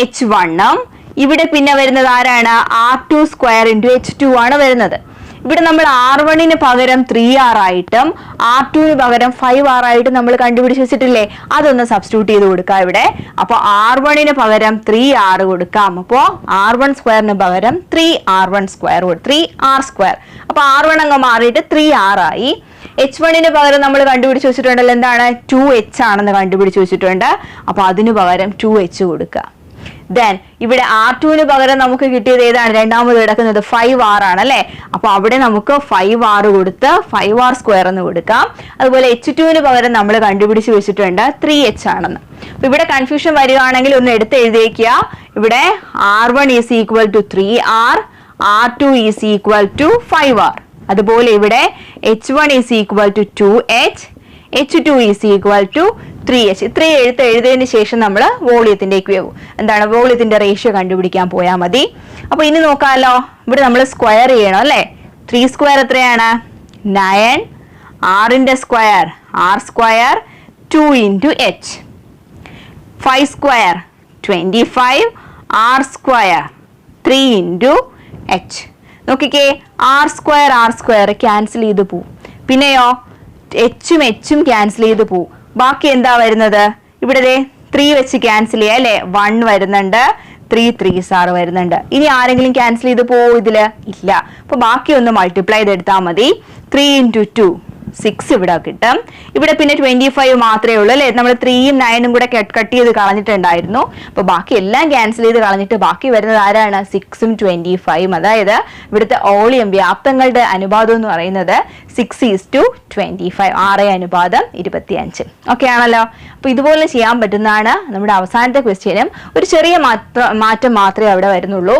H1 ഉം ഇവിടെ പിന്നെ വരുന്നത് ആരാണ്? R2 സ്ക്വയർ ഇൻറ്റു H2 ആണ് വരുന്നത്. ഇവിടെ നമ്മൾ R1 പകരം 3R ആയിട്ടും R2 പകരം 5R ആയിട്ടും നമ്മൾ കണ്ടുപിടിച്ച് വെച്ചിട്ടില്ലേ, അതൊന്ന് സബ്സ്റ്റിറ്റ്യൂട്ട് ചെയ്ത് കൊടുക്കാം ഇവിടെ. അപ്പോൾ R1 പകരം 3R കൊടുക്കാം. അപ്പോൾ R1 സ്ക്വയറിന് പകരം 3R1 സ്ക്വയർ 3R സ്ക്വയർ. അപ്പോൾ R1 അങ്ങ് മാറിയിട്ട് 3R ആയി. H1 പകരം നമ്മൾ കണ്ടുപിടിച്ച് വെച്ചിട്ടുണ്ടല്ലോ, എന്താണ്? 2H ആണെന്ന് കണ്ടുപിടിച്ച് വെച്ചിട്ടുണ്ട്. അപ്പോൾ അതിന് പകരം 2H കൊടുക്കുക. ദെൻ ഇവിടെ R2 പകരം നമുക്ക് കിട്ടിയത് ഏതാണ്? രണ്ടാമത് കിടക്കുന്നത് 5R ആണ് അല്ലെ. അപ്പൊ അവിടെ നമുക്ക് 5R കൊടുത്ത് 5R സ്ക്വയർ എന്ന് കൊടുക്കാം. അതുപോലെ H2 പകരം നമ്മൾ കണ്ടുപിടിച്ച് വെച്ചിട്ടുണ്ട് 3H ആണെന്ന്. അപ്പൊ ഇവിടെ കൺഫ്യൂഷൻ വരികയാണെങ്കിൽ ഒന്ന് എടുത്ത് എഴുതിയേക്കുക. ഇവിടെ R1 is equal to 3R, R2 is equal to 5R. അതുപോലെ ഇവിടെ H1 is equal to 2H, H2 is equal to 3H. ഇത്രയും എഴുതിയതിന് ശേഷം നമ്മൾ വോളിയത്തിലേക്ക് എന്താണ് വോളിയത്തിന്റെ റേഷ്യോ കണ്ടുപിടിക്കാൻ പോയാൽ മതി. അപ്പൊ ഇനി നോക്കാമല്ലോ, ഇവിടെ നമ്മൾ സ്ക്വയർ ചെയ്യണം അല്ലെ. 3 സ്ക്വയർ എത്രയാണ്? 9. R square R square 2 into H. 5 square 25, R square 3 into H. നോക്കിക്കേ, R സ്ക്വയർ ക്യാൻസൽ ചെയ്ത് പോവും. പിന്നെയോ H ക്യാൻസൽ ചെയ്ത് പോവും. ബാക്കി എന്താ വരുന്നത്? ഇവിടെ 3 വെച്ച് ക്യാൻസൽ ചെയ്യാം അല്ലെ. 1 വരുന്നുണ്ട്, 3 3s വരുന്നുണ്ട്. ഇനി ആരെങ്കിലും ക്യാൻസൽ ചെയ്ത് പോവും ഇതില്? ഇല്ല. അപ്പൊ ബാക്കി ഒന്ന് മൾട്ടിപ്ലൈ ചെയ്തെടുത്താൽ മതി. 3 ഇൻറ്റു 2 6 ഇവിടെ കിട്ടും. ഇവിടെ പിന്നെ 25 മാത്രമേ ഉള്ളൂ അല്ലെ. നമ്മൾ 3ഉം 9ഉം കൂടെ കട്ട് ചെയ്ത് കളഞ്ഞിട്ടുണ്ടായിരുന്നു. അപ്പൊ ബാക്കി എല്ലാം ക്യാൻസൽ ചെയ്ത് കളഞ്ഞിട്ട് ബാക്കി വരുന്നത് ആരാണ്? 6ഉം 25ഉം. അതായത് ഇവിടുത്തെ വോളിയം വ്യാപ്തങ്ങളുടെ അനുപാതം എന്ന് പറയുന്നത് 6:25. 6:25. ഓക്കെ ആണല്ലോ. അപ്പൊ ഇതുപോലെ ചെയ്യാൻ പറ്റുന്നതാണ്. നമ്മുടെ അവസാനത്തെ ക്വസ്റ്റ്യനും ഒരു ചെറിയ മാറ്റം മാത്രമേ അവിടെ വരുന്നുള്ളൂ.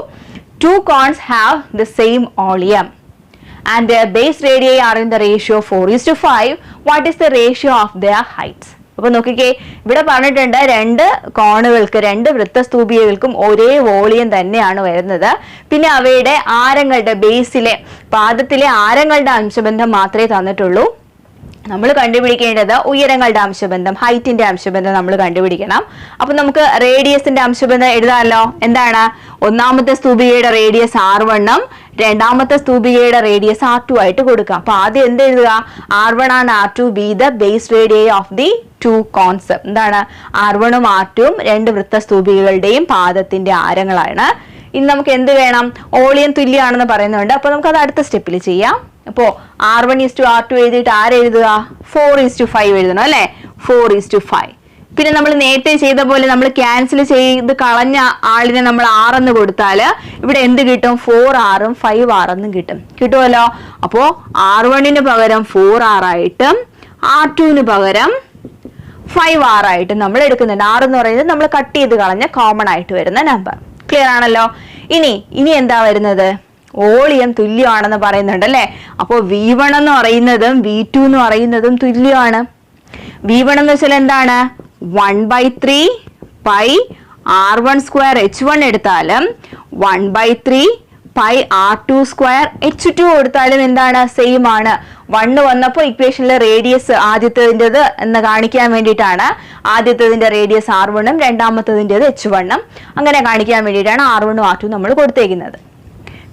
2 cones have the same volume and their base radii are in the ratio 4:5. What is the ratio of their heights? അപ്പൊ നോക്കിക്കേ, ഇവിടെ പറഞ്ഞിട്ടുണ്ട് രണ്ട് കോണുകൾക്ക്, രണ്ട് വൃത്തസ്തൂപികകൾക്കും ഒരേ വോളിയം തന്നെയാണ് വരുന്നത്. പിന്നെ അവയുടെ ആരങ്ങളുടെ ബേസിലെ പാദത്തിലെ ആരങ്ങളുടെ അംശബന്ധം മാത്രമേ തന്നിട്ടുള്ളൂ. നമ്മൾ കണ്ടുപിടിക്കേണ്ടത് ഉയരങ്ങളുടെ അംശബന്ധം, ഹൈറ്റിന്റെ അംശബന്ധം നമ്മൾ കണ്ടുപിടിക്കണം. അപ്പൊ നമുക്ക് റേഡിയസിന്റെ അംശബന്ധം എഴുതാമല്ലോ. എന്താണ്? ഒന്നാമത്തെ സ്തൂപികയുടെ റേഡിയസ് R1 ഉം രണ്ടാമത്തെ സ്തൂപികയുടെ റേഡിയസ് R2 ആയിട്ട് കൊടുക്കാം. അപ്പൊ ആദ്യം എന്ത് എഴുതുക? R1 and R2 be the base radii of the 2 cones. എന്താണ്? R1 ഉം R2 ഉം രണ്ട് വൃത്തസ്തൂപികകളുടെയും പാദത്തിന്റെ ആരങ്ങളാണ്. ഇനി നമുക്ക് എന്ത് വേണം? വോളിയം തുല്യമാണെന്ന് പറയുന്നുണ്ട്. അപ്പൊ നമുക്ക് അത് അടുത്ത സ്റ്റെപ്പിൽ ചെയ്യാം. അപ്പോ R1:R2 എഴുതിയിട്ട് ആരെഴുതുക? 4:5 എഴുതണം അല്ലെ. 4:5. പിന്നെ നമ്മൾ നേരത്തെ ചെയ്ത പോലെ നമ്മൾ ക്യാൻസൽ ചെയ്ത് കളഞ്ഞ ആളിനെ നമ്മൾ R എന്ന് കൊടുത്താല് ഇവിടെ എന്ത് കിട്ടും? 4R ഉം 5R എന്നും കിട്ടുമല്ലോ. അപ്പോ R1 പകരം 4R ആയിട്ടും R2 പകരം 5R ആയിട്ടും നമ്മൾ എടുക്കുന്നുണ്ട്. R എന്ന് പറയുന്നത് നമ്മൾ കട്ട് ചെയ്ത് കളഞ്ഞ കോമൺ ആയിട്ട് വരുന്ന നമ്പർ. ക്ലിയർ ആണല്ലോ. ഇനി എന്താ വരുന്നത്? വോളിയം തുല്യമാണെന്ന് പറയുന്നുണ്ട് അല്ലെ. അപ്പോൾ V1 എന്ന് പറയുന്നതും V2 എന്ന് പറയുന്നതും തുല്യമാണ്. V1 എന്ന് വെച്ചാൽ എന്താണ്? 1/3 പൈ R1 സ്ക്വയർ H1 എടുത്താലും 1/3 പൈ R2 സ്ക്വയർ H2 കൊടുത്താലും എന്താണ്? സെയിം ആണ്. 1 വന്നപ്പോൾ ഇക്വേഷനിലെ റേഡിയസ് ആദ്യത്തേതിൻ്റെത് എന്ന് കാണിക്കാൻ വേണ്ടിയിട്ടാണ് ആദ്യത്തേതിന്റെ റേഡിയസ് R1 ഉം രണ്ടാമത്തേതിൻ്റെത് H1 ഉം അങ്ങനെ കാണിക്കാൻ വേണ്ടിയിട്ടാണ് R1 ഉം R2 നമ്മൾ കൊടുത്തേക്കുന്നത്.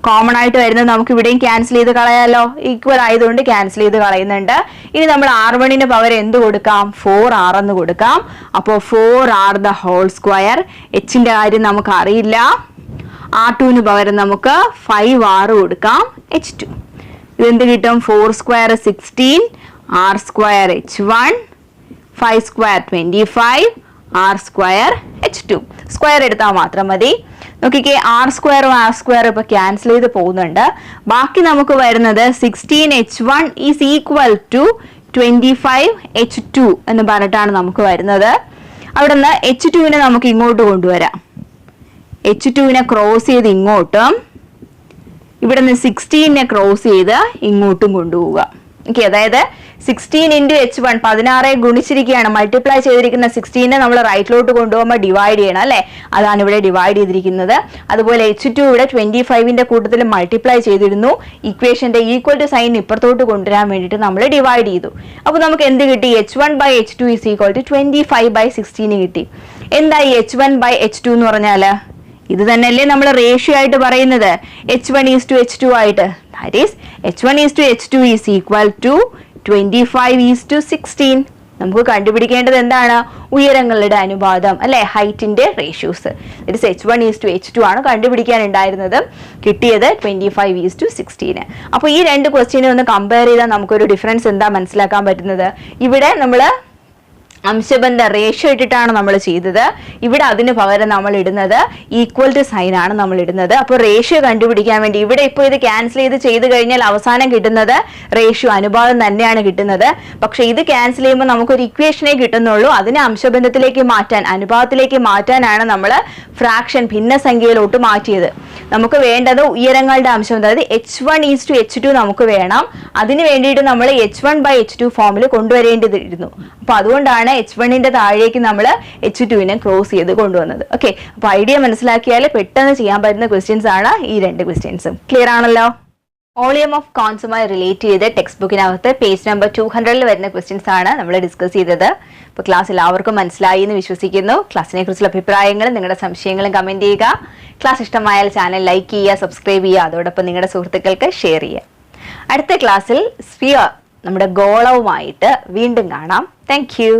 കോമൺ ആയിട്ട് വരുന്നത് നമുക്ക് ഇവിടെയും ക്യാൻസൽ ചെയ്ത് കളയാലോ. ഈക്വൽ ആയതുകൊണ്ട് ക്യാൻസൽ ചെയ്ത് കളയുന്നുണ്ട്. ഇനി നമ്മൾ R1 പകരം എന്ത് കൊടുക്കാം? 4R എന്ന് കൊടുക്കാം. അപ്പോൾ 4R the whole square. Hന്റെ കാര്യം നമുക്ക് അറിയില്ല. R2 പകരം നമുക്ക് 5R കൊടുക്കാം. H2 ഇതെന്ത് കിട്ടും? 4 square 16, R square H1, 5 square 25, R square H2. Square എടുത്താൽ മാത്രം മതി. നോക്കിക്കേ, R സ്ക്വയറും R സ്ക്വയറും ഇപ്പൊ ക്യാൻസൽ ചെയ്ത് പോകുന്നുണ്ട്. ബാക്കി നമുക്ക് വരുന്നത് 16H1 is equal to 25H2 എന്ന് പറഞ്ഞിട്ടാണ് നമുക്ക് വരുന്നത്. അവിടെ നിന്ന് H2 നമുക്ക് ഇങ്ങോട്ട് കൊണ്ടുവരാം. H2 ക്രോസ് ചെയ്ത് ഇങ്ങോട്ടും ഇവിടെ നിന്ന് 16 ക്രോസ് ചെയ്ത് ഇങ്ങോട്ടും കൊണ്ടുപോവുക. ഓക്കെ, അതായത് 16 ഇൻറ്റു H1 16 ഗുണിച്ചിരിക്കുകയാണ്, മൾട്ടിപ്ലൈ ചെയ്തിരിക്കുന്ന 16 നമ്മൾ റൈറ്റിലോട്ട് കൊണ്ടുപോകുമ്പോൾ ഡിവൈഡ് ചെയ്യണം അല്ലേ, അതാണ് ഇവിടെ ഡിവൈഡ് ചെയ്തിരിക്കുന്നത്. അതുപോലെ H2 ഇവിടെ 25ന്റെ കൂട്ടത്തിൽ മൾട്ടിപ്ലൈ ചെയ്തിരുന്നു, ഇക്വേഷന്റെ ഈക്വൽ ടു സൈൻ ഇപ്പുറത്തോട്ട് കൊണ്ടുവരാൻ വേണ്ടിയിട്ട് നമ്മൾ ഡിവൈഡ് ചെയ്തു. അപ്പോൾ നമുക്ക് എന്ത് കിട്ടി? H1/H2 ഈസ് ഈക്വൽ ടു 25/16 കിട്ടി. എന്തായി H1/H2 എന്ന് പറഞ്ഞാൽ? ഇത് തന്നെയല്ലേ നമ്മൾ റേഷ്യോ ആയിട്ട് പറയുന്നത്, H1:H2 ആയിട്ട്. That is H1:H2 is equal to 25:16. നമുക്ക് കണ്ടുപിടിക്കേണ്ടത് എന്താണ്? ഉയരങ്ങളുടെ അനുപാതം അല്ലെ, ഹൈറ്റിന്റെ റേഷ്യോസ്. ഇറ്റ് ഇസ് H1:H2 ആണ് കണ്ടുപിടിക്കാനുണ്ടായിരുന്നത്. കിട്ടിയത് 25:16. അപ്പോൾ ഈ രണ്ട് ക്വസ്റ്റ്യനെ ഒന്ന് കമ്പയർ ചെയ്താൽ നമുക്കൊരു ഡിഫറൻസ് എന്താ മനസ്സിലാക്കാൻ പറ്റുന്നത്? ഇവിടെ നമ്മൾ അംശബന്ധ റേഷ്യോ ഇട്ടിട്ടാണ് നമ്മൾ ചെയ്തത്, ഇവിടെ അതിന് പകരം നമ്മൾ ഇടുന്നത് ഈക്വൽ ടു സൈൻ ആണ് നമ്മൾ ഇടുന്നത്. അപ്പോൾ റേഷ്യോ കണ്ടുപിടിക്കാൻ വേണ്ടി ഇവിടെ ഇപ്പോൾ ഇത് ക്യാൻസൽ ചെയ്ത് കഴിഞ്ഞാൽ അവസാനം കിട്ടുന്നത് റേഷ്യോ അനുപാതം തന്നെയാണ് കിട്ടുന്നത്. പക്ഷെ ഇത് ക്യാൻസൽ ചെയ്യുമ്പോൾ നമുക്കൊരു ഇക്വേഷനേ കിട്ടുന്നുള്ളൂ. അതിനെ അംശബന്ധത്തിലേക്ക് മാറ്റാൻ, അനുപാതത്തിലേക്ക് മാറ്റാനാണ് നമ്മൾ ഫ്രാക്ഷൻ ഭിന്നസംഖ്യയിലോട്ട് മാറ്റിയത്. നമുക്ക് വേണ്ടത് ഉയരങ്ങളുടെ അംശം, അതായത് H1:H2 നമുക്ക് വേണം. അതിന് വേണ്ടിയിട്ട് നമ്മൾ H1/H2 ഫോമിൽ കൊണ്ടുവരേണ്ടതിരുന്നു. അപ്പൊ അതുകൊണ്ടാണ് H1ന്റെ താഴേക്ക് നമ്മൾ H2നെ ക്രോസ് ചെയ്ത് കൊണ്ടുവന്നത്. ഓക്കെ, അപ്പൊ ഐഡിയ മനസ്സിലാക്കിയാൽ പെട്ടെന്ന് ചെയ്യാൻ പറ്റുന്ന ക്വസ്റ്റ്യൻസ് ആണ് ഈ രണ്ട് ക്വസ്റ്റ്യൻസും. ക്ലിയർ ആണല്ലോ? വോളിയം ഓഫ് കോൺസുമായി റിലേറ്റ് ചെയ്ത് ടെക്സ്റ്റ് ബുക്കിനകത്ത് പേജ് നമ്പർ 200 വരുന്ന ക്വസ്റ്റ്യൻസ് ആണ് നമ്മൾ ഡിസ്കസ് ചെയ്തത്. ഇപ്പോൾ ക്ലാസ് എല്ലാവർക്കും മനസ്സിലായി എന്ന് വിശ്വസിക്കുന്നു. ക്ലാസ്സിനെ കുറിച്ചുള്ള അഭിപ്രായങ്ങളും നിങ്ങളുടെ സംശയങ്ങളും കമന്റ് ചെയ്യുക. ക്ലാസ് ഇഷ്ടമായാൽ ചാനൽ ലൈക്ക് ചെയ്യുക, സബ്സ്ക്രൈബ് ചെയ്യുക, അതോടൊപ്പം നിങ്ങളുടെ സുഹൃത്തുക്കൾക്ക് ഷെയർ ചെയ്യുക. അടുത്ത ക്ലാസ്സിൽ സ്ഫിയർ, നമ്മുടെ ഗോളവുമായിട്ട് വീണ്ടും കാണാം. Thank you.